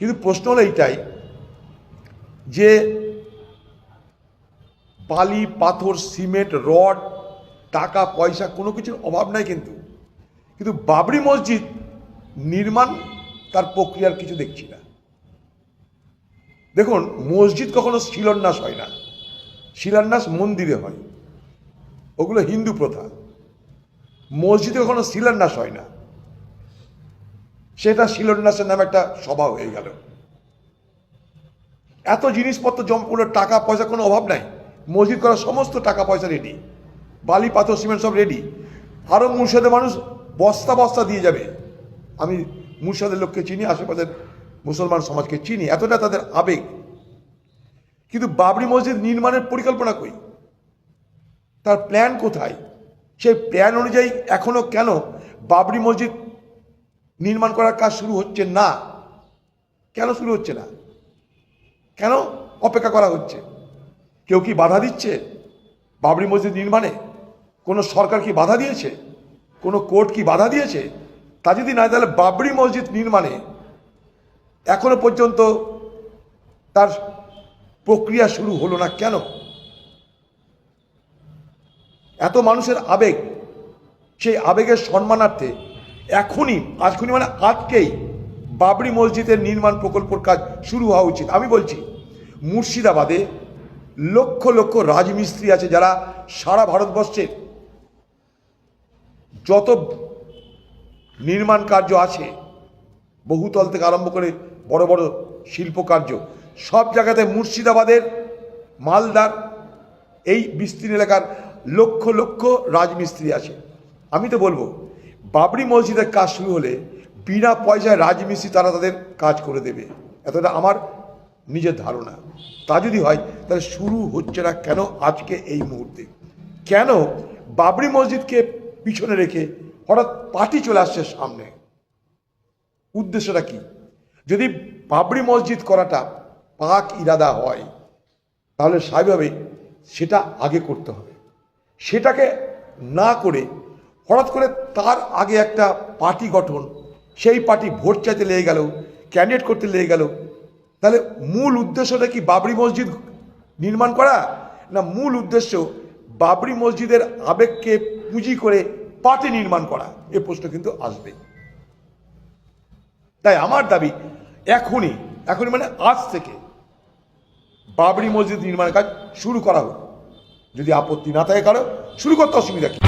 কিন্তু প্রশ্ন হলো এইটাই যে বালি, পাথর, সিমেন্ট, রড, টাকা পয়সা কোনো কিছুর অভাব নাই, কিন্তু বাবরি মসজিদ নির্মাণ তার প্রক্রিয়ার কিছু দেখছি না। দেখুন, মসজিদ কখনো শিলান্যাস হয় না, শিলান্যাস মন্দিরে হয়, ওগুলো হিন্দু প্রথা। মসজিদে কখনো শিলান্যাস হয় না, সেটা শিলান্যাসের নামে একটা সভা হয়ে গেল। এত জিনিসপত্র জমপুরের টাকা পয়সা কোনো অভাব নাই, মসজিদ করার সমস্ত টাকা পয়সা রেডি, বালি, পাথর, সিমেন্ট সব রেডি। আরও মুর্শিদের মানুষ বস্তা বস্তা দিয়ে যাবে। আমি মুর্শিদের লোককে চিনি, আশেপাশের মুসলমান সমাজকে চিনি, এতটা তাদের আবেগ। কিন্তু বাবরি মসজিদ নির্মাণের পরিকল্পনা কই, তার প্ল্যান কোথায়? সেই প্ল্যান অনুযায়ী এখনো কেন বাবরি মসজিদ নির্মাণ করার কাজ শুরু হচ্ছে না? কেন শুরু হচ্ছে না? কেন অপেক্ষা করা হচ্ছে? কেউ কি বাধা দিচ্ছে বাবরি মসজিদ নির্মাণে? কোনো সরকার কি বাধা দিয়েছে? কোনো কোর্ট কি বাধা দিয়েছে? তা যদি না, তাহলে বাবরি মসজিদ নির্মাণে এখনো পর্যন্ত তার প্রক্রিয়া শুরু হলো না কেন? এত মানুষের আবেগ, সেই আবেগের সম্মানার্থে এখনই, মানে আজকেই বাবরি মসজিদের নির্মাণ প্রকল্পের কাজ শুরু হওয়া উচিত। আমি বলছি, মুর্শিদাবাদে লক্ষ লক্ষ রাজমিস্ত্রি আছে, যারা সারা ভারতবর্ষের যত নির্মাণ কার্য আছে, বহুতল থেকে আরম্ভ করে বড় বড় শিল্প কার্য, সব জায়গাতে মুর্শিদাবাদের, মালদার এই বিস্তীর্ণ এলাকার লক্ষ লক্ষ রাজমিস্ত্রি আছে। আমি তো বলবো, বাবরি মসজিদের কাজ শুরু হলে বিনা পয়সায় রাজমিস্ত্রি তারা তাদের কাজ করে দেবে, এতটা আমার নিজের ধারণা। তা যদি হয়, তাহলে শুরু হচ্ছে না কেন আজকে এই মুহূর্তে? কেন বাবরি মসজিদকে পিছনে রেখে হঠাৎ পার্টি চলে আসছে সামনে? উদ্দেশ্যটা কি? যদি বাবরি মসজিদ করাটা পাক ইরাদা হয়, তাহলে স্বাভাবিকভাবেই সেটা আগে করতে হবে। সেটাকে না করে হঠাৎ করে তার আগে একটা পার্টি গঠন, সেই পার্টি ভোট চাইতে লেগে গেল, ক্যান্ডিডেট করতে লেগে গেল, তাহলে মূল উদ্দেশ্যটা কি বাবরি মসজিদ নির্মাণ করা, না মূল উদ্দেশ্য বাবরি মসজিদের আবেগকে পুঁজি করে পার্টি নির্মাণ করা? এ প্রশ্ন কিন্তু আসবে। তাই আমার দাবি, এখনই মানে আজ থেকে বাবরি মসজিদ নির্মাণের কাজ শুরু করা হোক। যদি আপত্তি না থাকে কারো, শুরু করতে অসুবিধা কি?